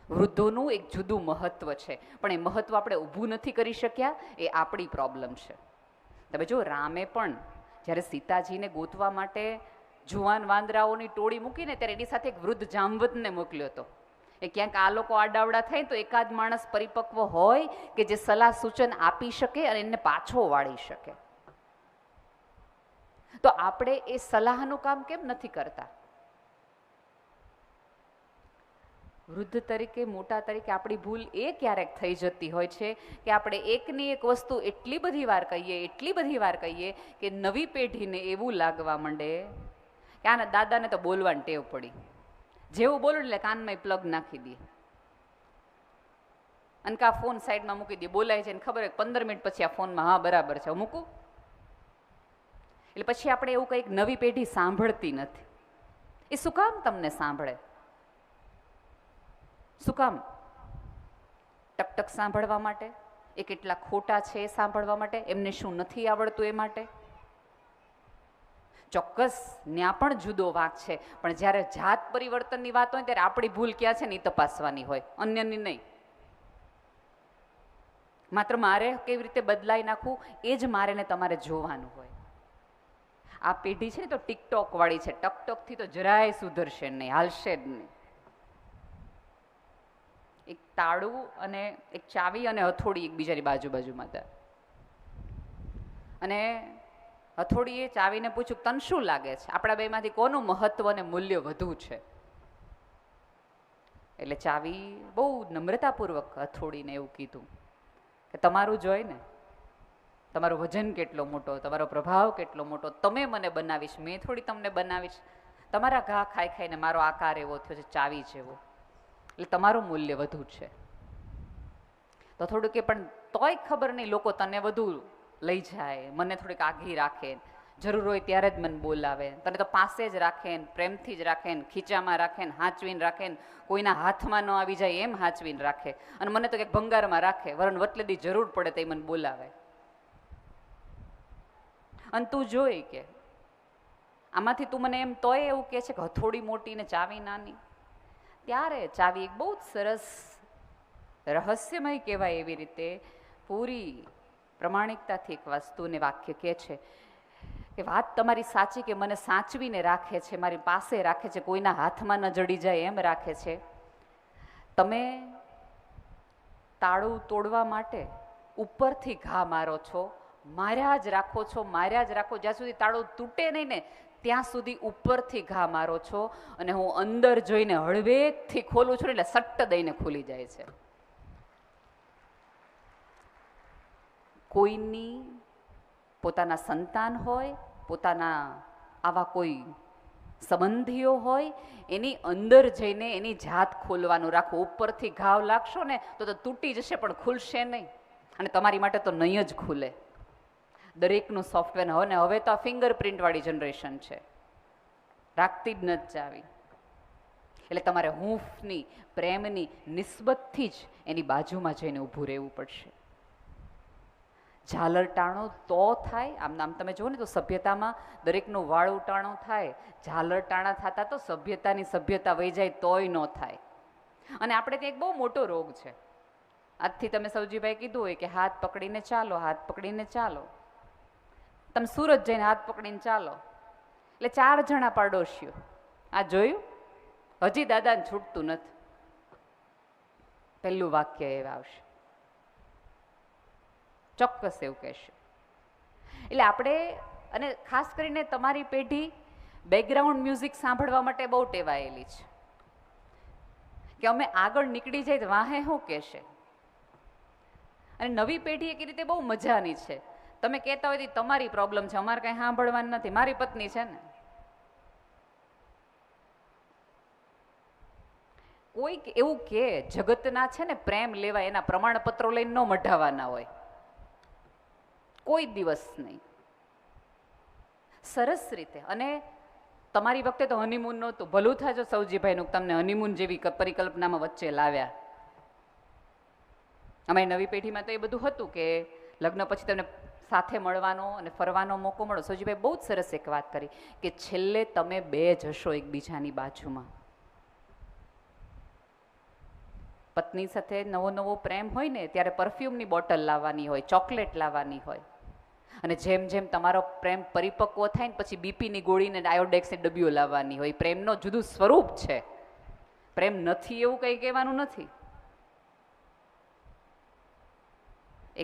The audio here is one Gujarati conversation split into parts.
વૃદ્ધોનું એક જુદું મહત્વ છે, પણ એ મહત્વ આપણે ઊભું નથી કરી શક્યા, એ આપણી પ્રોબ્લેમ છે. તમે જો રામે પણ જ્યારે સીતાજીને ગોતવા માટે જુવાન વાંદરાઓની ટોળી મૂકીને ત્યારે એની સાથે એક વૃદ્ધ જામવંતને મોકલ્યો હતો. એ ક્યાંક આ લોકો આડાવડા થાય તો એકાદ માણસ પરિપક્વ હોય કે જે સલાહ સૂચન આપી શકે અને એને પાછો વાળી શકે. તો આપણે એ સલાહનું કામ કેમ નથી કરતા? વૃદ્ધ તરીકે, મોટા તરીકે આપણી ભૂલ એ ક્યારેક થઈ જતી હોય છે કે આપણે એકની એક વસ્તુ એટલી બધી વાર કહીએ કે નવી પેઢીને એવું લાગવા માંડે કે આના દાદાને તો બોલવાની ટેવ પડી, જેવું બોલું એટલે કાનમાં પ્લગ નાખી દે અને કા ફોન સાઈડમાં મૂકી દે, બોલાય છે ને ખબર હોય 15 મિનિટ પછી આ ફોનમાં હા બરાબર છે મૂકું. એટલે પછી આપણે એવું કંઈક નવી પેઢી સાંભળતી નથી. એ શું કામ તમને સાંભળે? શું કામ? ટકટક સાંભળવા માટે? એ કેટલા ખોટા છે એ સાંભળવા માટે? એમને શું નથી આવડતું એ માટે? ચોક્કસ ત્યાં પણ જુદો વાંક છે, પણ જ્યારે જાત પરિવર્તનની વાત હોય ત્યારે આપણી ભૂલ ક્યાં છે ને એ તપાસવાની હોય, અન્યની નહીં. માત્ર મારે કેવી રીતે બદલાઈ નાખવું એ જ મારે ને તમારે જોવાનું હોય. આ પેઢી છે ને તો ટિકટોક વાળી છે, ટકટોકથી તો જરાય સુધરશે નહીં, હાલશે જ નહીં. એક તાળું અને એક ચાવી અને હથોડી એકબીજાની બાજુમાં હતા, અને હથોડીએ ચાવીને પૂછ્યું તને શું લાગે છે આપણા બેમાંથી કોનું મહત્વ અને મૂલ્ય વધુ છે? એટલે ચાવી બહુ નમ્રતાપૂર્વક હથોડીને એવું કીધું કે તમારું જોઈ ને, તમારું વજન કેટલો મોટો, તમારો પ્રભાવ કેટલો મોટો, તમે મને બનાવીશ, મેં થોડી તમને બનાવીશ. તમારા ઘા ખાઈ ખાઈને મારો આકાર એવો થયો છે ચાવી જેવો, એટલે તમારું મૂલ્ય વધુ છે. તો થોડું કે પણ તોય ખબર નહીં લોકો તને વધુ લઈ જાય, મને થોડીક આઘી રાખે, જરૂર હોય ત્યારે જ મને બોલાવે, તને તો પાસે જ રાખે ને, પ્રેમથી જ રાખે ને, ખીચામાં રાખે ને, હાંચવીને રાખે ને, કોઈના હાથમાં ન આવી જાય એમ હાંચવીને રાખે, અને મને તો કંઈક ભંગારમાં રાખે, વરણ વટલેદી જરૂર પડે તો મને બોલાવે. અને તું જોઈ કે આમાંથી તું મને એમ તોય એવું કહે છે કે હથોડી મોટી ને ચાવી નાની. ત્યારે ચાવી એક બહુ જ સરસ રહસ્યમય કહેવાય એવી રીતે પૂરી પ્રમાણિકતાથી એક વસ્તુને વાક્ય કહે છે કે વાત તમારી સાચી કે મને સાચવીને રાખે છે, મારી પાસે રાખે છે, કોઈના હાથમાં ન જડી જાય એમ રાખે છે. તમે તાળું તોડવા માટે ઉપરથી ઘા મારો છો, માર્યા જ રાખો છો, માર્યા જ રાખો, જ્યાં સુધી તાળું તૂટે નહીં ને ત્યાં સુધી ઉપરથી ઘા મારો છો, અને હું અંદર જોઈને હળવેકથી ખોલું છું એટલે સટ્ટ દઈને ખુલી જાય છે. કોઈની પોતાના સંતાન હોય, પોતાના આવા કોઈ સંબંધીઓ હોય, એની અંદર જઈને એની જાત ખોલવાનું રાખો. ઉપરથી ઘાવ લાગશો ને તો તૂટી જશે પણ ખુલશે નહીં, અને તમારી માટે તો નહીં જ ખુલે. દરેકનું સોફ્ટવેર હવે તો આ ફિંગરપ્રિન્ટ વાળી જનરેશન છે, રાખતી જ નથી ચાવી. એટલે તમારે હૂંફની, પ્રેમની નિસ્બતથી જ એની બાજુમાં જઈને ઊભું રહેવું પડશે. ઝાલર ટાણો તો થાય, આમ તમે જુઓ ને તો સભ્યતામાં દરેકનું વાળું ટાણું થાય, ઝાલર ટાણા થતા તો સભ્યતા વહી જાય તોય ન થાય. અને આપણે ત્યાં એક બહુ મોટો રોગ છે. આજથી તમે સૌજીભાઈ કીધું હોય કે હાથ પકડીને ચાલો, હાથ પકડીને ચાલો. તમે સુરત જઈને હાથ પકડીને ચાલો એટલે 4 જણા પાડોશીઓ આ જોયું, હજી દાદાને છૂટતું નથી. પહેલું વાક્ય એ આવશે, ચોક્કસ એવું કહેશે. એટલે આપણે, અને ખાસ કરીને તમારી પેઢી બેકગ્રાઉન્ડ મ્યુઝિક સાંભળવા માટે બહુ ટેવાયેલી છે કે અમે આગળ નીકળી જાય તો વાહે શું કહેશે. અને નવી પેઢી એક રીતે બહુ મજાની છે, તમે કહેતા હોય તો તમારી પ્રોબ્લેમ છે, અમારે કંઈ સાંભળવાનું નથી, મારી પત્ની છે ને. કોઈક એવું કે જગતના છે ને પ્રેમ લેવા એના પ્રમાણપત્રો લઈને ન મઢાવવાના હોય, કોઈ દિવસ નહીં, સરસ રીતે. અને તમારી વખતે તો હનીમૂન નહોતું, ભલું થાય સૌજીભાઈનું તમને હનીમૂન જેવી પરિકલ્પનામાં વચ્ચે લાવ્યા. અમારી નવી પેઢીમાં તો એ બધું હતું કે લગ્ન પછી તમને સાથે મળવાનો અને ફરવાનો મોકો મળો. સૌજીભાઈ બહુ જ સરસ એક વાત કરી કે છેલ્લે તમે બે જ હશો એકબીજાની બાજુમાં. પત્ની સાથે નવો નવો પ્રેમ હોય ને ત્યારે પરફ્યુમની બોટલ લાવવાની હોય, ચોકલેટ લાવવાની હોય, અને જેમ જેમ તમારો પ્રેમ પરિપક્વ થાય ને પછી બીપીની ગોળીને આયોડેક્સની ડબ્બીઓ લાવવાની હોય. પ્રેમનો જુદું સ્વરૂપ છે. પ્રેમ નથી એવું કંઈ કહેવાનું નથી.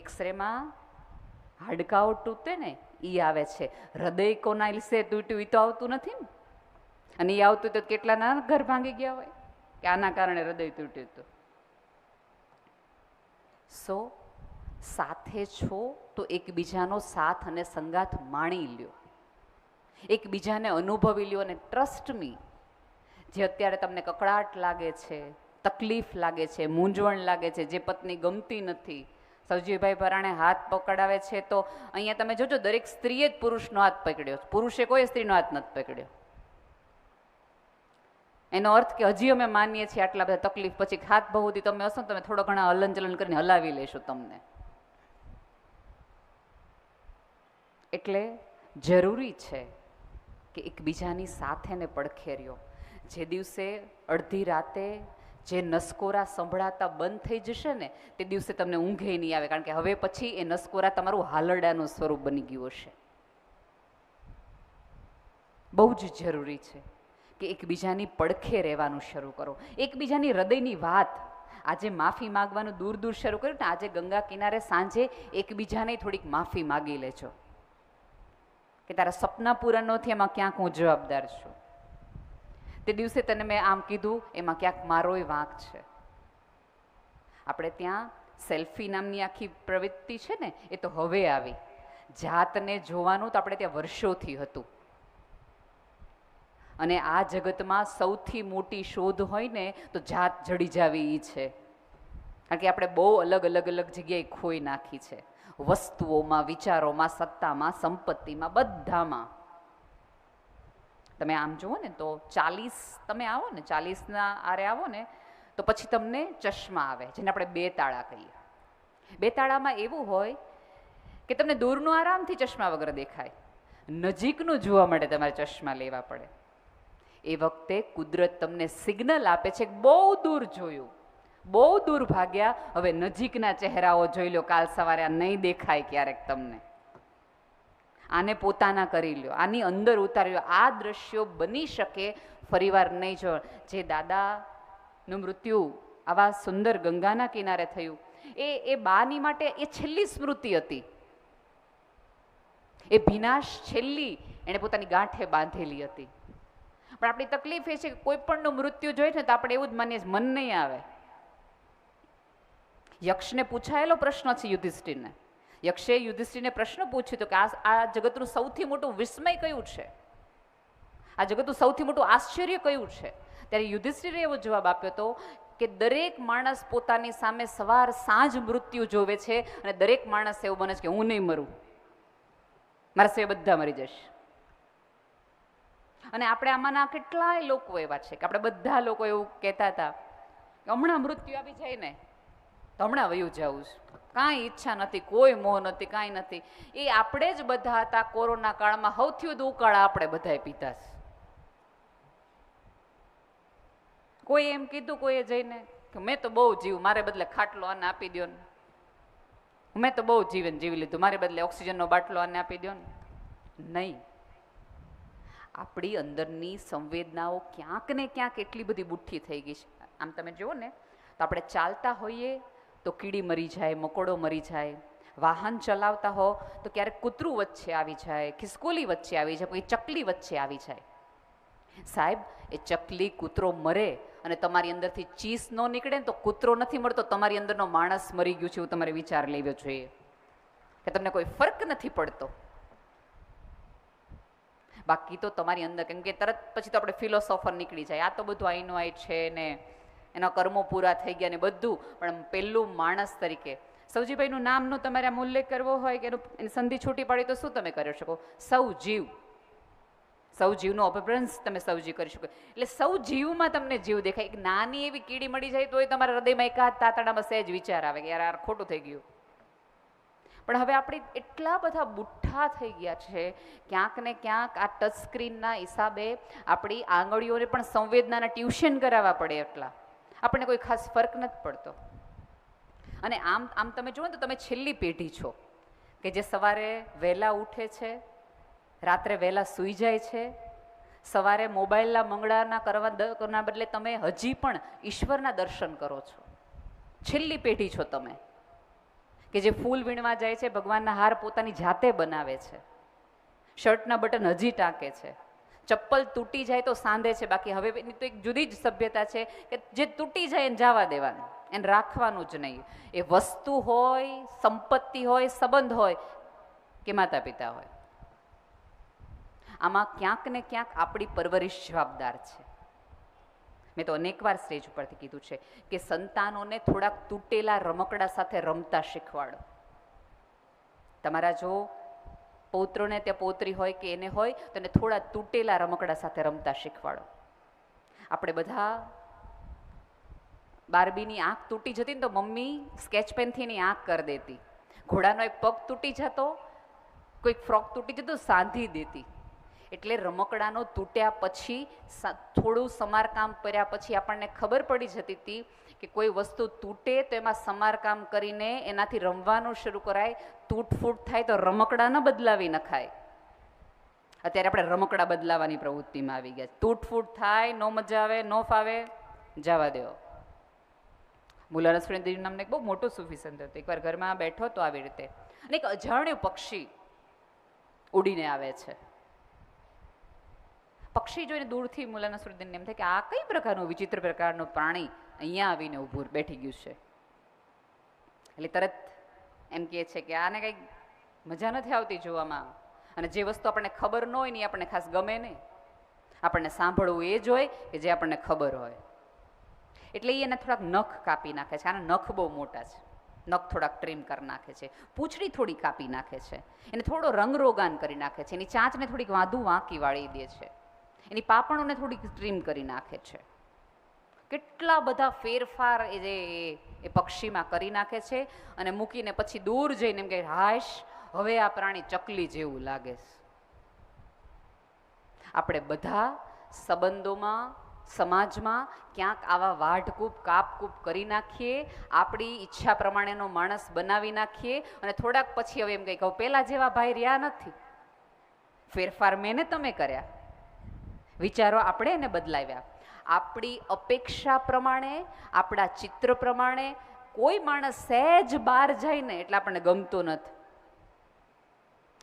એક્સરેમાં હાડકાઓ તૂટે ને એ આવે છે, હૃદય કોના લીધે તૂટ્યું એ તો આવતું નથી ને. અને એ આવતું તો કેટલાના ઘર ભાંગી ગયા હોય કે આના કારણે હૃદય તૂટ્યું હતું. સાથે છો તો એકબીજાનો સાથ અને સંગાથ માણી લ્યો, એકબીજાને અનુભવી લ્યો. અને ટ્રસ્ટ મી, જે અત્યારે તમને કકળાટ લાગે છે, તકલીફ લાગે છે, મૂંઝવણ લાગે છે, જે પત્ની ગમતી નથી, સવજીભાઈ પરાણે હાથ પકડાવે છે, તો અહીંયા તમે જોજો દરેક સ્ત્રીએ જ પુરુષનો હાથ પકડ્યો, પુરુષે કોઈ સ્ત્રીનો હાથ નથી પકડ્યો. એનો અર્થ કે હજી અમે માનીએ છીએ આટલા બધા તકલીફ પછી હાથ બહુથી તમે હશો તમે થોડો ઘણા હલન ચલન કરીને હલાવી લેશો તમને. એટલે જરૂરી છે કે એકબીજાની સાથે ને પડખે રહ્યો. જે દિવસે અડધી રાતે જે નસકોરા સંભળાતા બંધ થઈ જશે ને તે દિવસે તમને ઊંઘે નહીં આવે, કારણ કે હવે પછી એ નસકોરા તમારું હાલરડાનું સ્વરૂપ બની ગયું હશે. બહુ જ જરૂરી છે કે એકબીજાની પડખે રહેવાનું શરૂ કરો, એકબીજાની હૃદયની વાત. આજે માફી માગવાનું દૂર દૂર શરૂ કર્યું ને, આજે ગંગા કિનારે સાંજે એકબીજાને થોડીક માફી માગી લેજો કે તારા સપના પૂરા ન થયા એમાં ક્યાંક હું જવાબદાર છું. તે દિવસે તને મેં આમ કીધું એમાં ક્યાંક મારોય વાંક છે. આપણે ત્યાં સેલ્ફી નામની આખી પ્રવૃત્તિ છે ને એ તો હવે આવી. જાતને જોવાનું તો આપણે ત્યાં વર્ષોથી હતું. અને આ જગતમાં સૌથી મોટી શોધ હોય ને તો જાત જડી જાવી એ છે. કારણ કે આપણે બહુ અલગ અલગ અલગ જગ્યાએ ખોઈ નાખી છે, વસ્તુઓમાં, વિચારોમાં, સત્તામાં, સંપત્તિમાં, બધામાં. તમે આમ જુઓ ને તો 40 તમે આવો ને 40ના આરે આવો ને તો પછી તમને ચશ્મા આવે, જેને આપણે બે તાળા કહીએ. બે તાળામાં એવું હોય કે તમને દૂરનું આરામથી ચશ્મા વગર દેખાય, નજીકનું જોવા માટે તમારે ચશ્મા લેવા પડે. એ વખતે કુદરત તમને સિગ્નલ આપે છે કે બહુ દૂર જોયું, બહુ દૂર ભાગ્યા, હવે નજીકના ચહેરાઓ જોઈ લો, કાલ સવારે આ નહીં દેખાય ક્યારેક તમને. આને પોતાના કરી લ્યો, આની અંદર ઉતારી લો. આ દ્રશ્યો બની શકે ફરીવાર નહીં જો. જે દાદાનું મૃત્યુ આવા સુંદર ગંગાના કિનારે થયું, એ બાની માટે એ છેલ્લી સ્મૃતિ હતી. એ ભીનાશ છેલ્લી એણે પોતાની ગાંઠે બાંધેલી હતી. પણ આપણી તકલીફ એ છે કે કોઈ પણનું મૃત્યુ જોઈએ ને તો આપણે એવું જ માનીએ, મન નહીં આવે. યક્ષને પૂછાયેલો પ્રશ્ન છે યુધિષ્ઠિરને. યક્ષે યુધિષ્ઠિરને પ્રશ્ન પૂછ્યો તો કે આ જગતનું સૌથી મોટું વિસ્મય કયું છે, આ જગતનું સૌથી મોટું આશ્ચર્ય કયું છે? ત્યારે યુધિષ્ઠિરે એવો જવાબ આપ્યો હતો કે દરેક માણસ પોતાની સામે સવાર સાંજ મૃત્યુ જોવે છે, અને દરેક માણસ એવું બને છે કે હું નહીં મરું, મારા સિવાય બધા મરી જશે. અને આપણે આમાંના કેટલાય લોકો એવા છે કે આપણે બધા લોકો એવું કહેતા હતા કે હમણાં મૃત્યુ આવી જાય ને તો હમણાં વયું જવું છે, કાંઈ ઈચ્છા નથી, કોઈ મોહ નથી, કાંઈ નથી. એ આપણે જ બધા હતા કોરોના કાળમાં સૌથી વધુ ઉકાળા આપણે બધાએ પીતા છે. કોઈ એમ કીધું કોઈએ જઈને કે મેં તો બહુ જીવ, મારે બદલે ખાટલો આને આપી દો ને, મેં તો બહુ જીવન જીવી લીધું, મારે બદલે ઓક્સિજનનો બાટલો આને આપી દો ને. નહીં, આપણી અંદરની સંવેદનાઓ ક્યાંક ને ક્યાંક એટલી બધી બુઠ્ઠી થઈ ગઈ છે. આમ તમે જુઓ ને તો આપણે ચાલતા હોઈએ તો કીડી મરી જાય, મકોડો મરી જાય. વાહન ચલાવતા હો તો ક્યારેક કૂતરું વચ્ચે આવી જાય, ખિસકોલી વચ્ચે આવી જાય, કોઈ ચકલી વચ્ચે આવી જાય. સાહેબ, એ ચકલી કૂતરો મરે અને તમારી અંદરથી ચીસ ન નીકળે ને તો કૂતરો નથી મળતો, તમારી અંદરનો માણસ મરી ગયું છે એવું તમારે વિચાર લેવો જોઈએ, કે તમને કોઈ ફરક નથી પડતો. બાકી તો તમારી અંદર, કેમ કે તરત પછી તો આપણે ફિલોસોફર નીકળી જાય, આ તો બધું આઈનો આઈ છે ને એના કર્મો પૂરા થઈ ગયા ને બધું. પણ પહેલું માણસ તરીકે સૌજીભાઈનું નામનો તમારે આમ ઉલ્લેખ કરવો હોય કે એની સંધિ છૂટી પાડી તો શું તમે કરી શકો? સૌ જીવ, સૌ જીવનો અપભ્રંશ તમે સૌજી કરી શકો. એટલે સૌ જીવમાં તમને જીવ દેખાય. એક નાની એવી કીડી મળી જાય તો એ તમારા હૃદયમાં એકાદ તાતડામાં સહેજ વિચાર આવે કે યાર ખોટું થઈ ગયું. પણ હવે આપણે એટલા બધા બુઠ્ઠા થઈ ગયા છે, ક્યાંક ને ક્યાંક આ ટચ સ્ક્રીનના હિસાબે આપણી આંગળીઓને પણ સંવેદનાના ટ્યુશન કરાવવા પડે એટલા. આપણને કોઈ ખાસ ફરક નથી પડતો. અને આમ તમે જુઓ ને તો તમે છેલ્લી પેઢી છો કે જે સવારે વહેલા ઉઠે છે, રાત્રે વહેલા સૂઈ જાય છે. સવારે મોબાઈલના મંગળાના કરવાના બદલે તમે હજી પણ ઈશ્વરના દર્શન કરો છો. છેલ્લી પેઢી છો તમે કે જે ફૂલ વીણવા જાય છે, ભગવાનના હાર પોતાની જાતે બનાવે છે, શર્ટના બટન હજી ટાંકે છે, ચપ્પલ તૂટી જાય તો સાંધે છે. બાકી હવે એની તો એક જુદી જ સભ્યતા છે કે જે તૂટી જાય એને જવા દેવાનું, એને રાખવાનું જ નહીં. એ વસ્તુ હોય, સંપત્તિ હોય, સંબંધ હોય કે માતા પિતા હોય, આમાં ક્યાંક ને ક્યાંક આપણી પરવરિશ જવાબદાર છે. મેં તો અનેકવાર સ્ટેજ ઉપરથી કીધું છે કે સંતાનોને થોડાક તૂટેલા રમકડા સાથે રમતા શીખવાડો. તમારા જો પૌત્રોને ત્યાં પૌત્રી હોય કે એને હોય તો એને થોડા તૂટેલા રમકડા સાથે રમતા શીખવાડો. આપણે બધા બાર્બીની આંખ તૂટી જતી ને તો મમ્મી સ્કેચ પેનથી એની આંખ કરી દેતી, ઘોડાનો એક પગ તૂટી જતો, કોઈક ફ્રોક તૂટી જતો સાંધી દેતી. એટલે રમકડાનો તૂટ્યા પછી થોડું સમારકામ કર્યા પછી આપણને ખબર પડી જતી હતી કે કોઈ વસ્તુ તૂટે તો એમાં સમારકામ કરીને એનાથી રમવાનું શરૂ કરાય. તૂટફૂટ થાય તો રમકડા ન બદલાવી નખાય. અત્યારે આપણે રમકડા બદલાવાની પ્રવૃત્તિમાં આવી ગયા. તૂટફૂટ થાય, નો મજા આવે, નો ફાવે, જવા દો. મુલા નસરુદ્દીન નામને એક બહુ મોટો સૂફી સંત હતો. એકવાર ઘરમાં બેઠો તો આવી રીતે અને એક અજાણ્યું પક્ષી ઉડીને આવે છે. પક્ષી જોઈને દૂરથી મુલા નસરુદ્દીનને એમ થાય કે આ કઈ પ્રકારનું વિચિત્ર પ્રકારનું પ્રાણી અહીંયા આવીને ઊભું બેઠી ગયું છે. એટલે તરત એમ કહે છે કે આને કંઈક મજા નથી આવતી જોવામાં, અને જે વસ્તુ આપણને ખબર ન હોય ને એ આપણને ખાસ ગમે નહીં. આપણને સાંભળવું એ જ હોય કે જે આપણને ખબર હોય. એટલે એને થોડાક નખ કાપી નાખે છે. આના નખ બહુ મોટા છે, નખ થોડાક ટ્રીમ કરી નાખે છે, પૂંછડી થોડી કાપી નાખે છે, એને થોડો રંગરોગાન કરી નાખે છે, એની ચાંચને થોડીક વાંધું વાંકી વાળી દે છે, એની પાપણોને થોડીક ટ્રીમ કરી નાખે છે. કેટલા બધા ફેરફાર એ પક્ષીમાં કરી નાખે છે અને મૂકીને પછી દૂર જઈને એમ કહે હાશ હવે આ પ્રાણી ચકલી જેવું લાગે છે. આપણે બધા સંબંધોમાં, સમાજમાં ક્યાંક આવા વાઢકૂપ કાપકૂપ કરી નાખીએ, આપણી ઈચ્છા પ્રમાણેનો માણસ બનાવી નાખીએ અને થોડાક પછી હવે એમ કંઈ કહું પહેલાં જેવા ભાઈ રહ્યા નથી, ફેરફાર મેં ને તમે કર્યા, વિચારો આપણે એને બદલાવ્યા. આપણી અપેક્ષા પ્રમાણે, આપણા ચિત્ર પ્રમાણે કોઈ માણસ સહેજ બહાર જાય ને એટલે આપણને ગમતો નથી.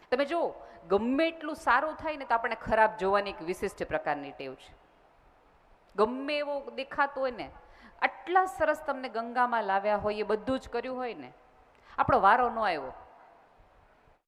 તમે જો ગમે એટલું સારું થાય ને તો આપણે ખરાબ જોવાની એક વિશિષ્ટ પ્રકારની ટેવ છે. ગમે એવો દેખાતો હોય ને, આટલા સરસ તમને ગંગામાં લાવ્યા હોય, એ બધું જ કર્યું હોય ને, આપણો વારો ન આવ્યો,